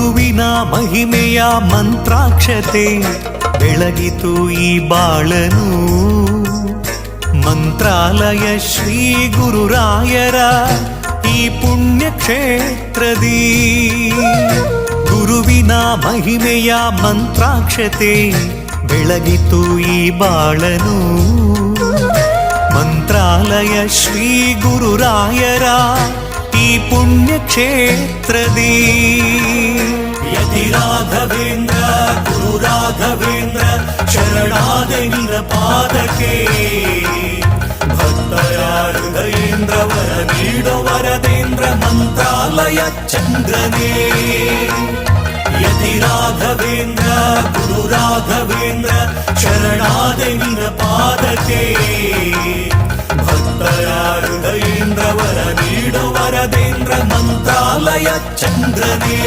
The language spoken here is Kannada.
ಗುರುವಿನ ಮಹಿಮೆಯ ಮಂತ್ರಾಕ್ಷತೆ ಬೆಳಗಿತು ಈ ಬಾಳನು. ಮಂತ್ರಾಲಯ ಶ್ರೀ ಗುರುರಾಯರ ಈ ಪುಣ್ಯ ಕ್ಷೇತ್ರದಿ ಗುರುವಿನ ಮಹಿಮೆಯ ಮಂತ್ರಾಕ್ಷತೆ ಬೆಳಗಿತು ಈ ಬಾಳನು. ಮಂತ್ರಾಲಯ ಶ್ರೀ ಗುರುರಾಯರ ಈ ಪುಣ್ಯ ಕ್ಷೇತ್ರದಿ ಯತಿ ರಾಘವೇಂದ್ರ ಗುರು ರಾಘವೇಂದ್ರ ಶರಣಾದೆ ನಿನ್ನ ಪಾದಕ್ಕೆ. ಭಕ್ತರ ಹೃದಯೇಂದ್ರ ವರ ನೀಡೋ ವರದೇಂದ್ರ ಮಂತ್ರಾಲಯ ಚಂದ್ರನೇ. ಯತಿ ರಾಘವೇಂದ್ರ ಗುರು ರಾಘವೇಂದ್ರ ಶರಣಾದೆ ನಿನ್ನ ಪಾದಕ್ಕೆ. ಭಕ್ತರ ಹೃದಯೇಂದ್ರ ವರ ನೀಡೋ ವರದೇಂದ್ರ ಮಂತ್ರಾಲಯ ಚಂದ್ರನೇ.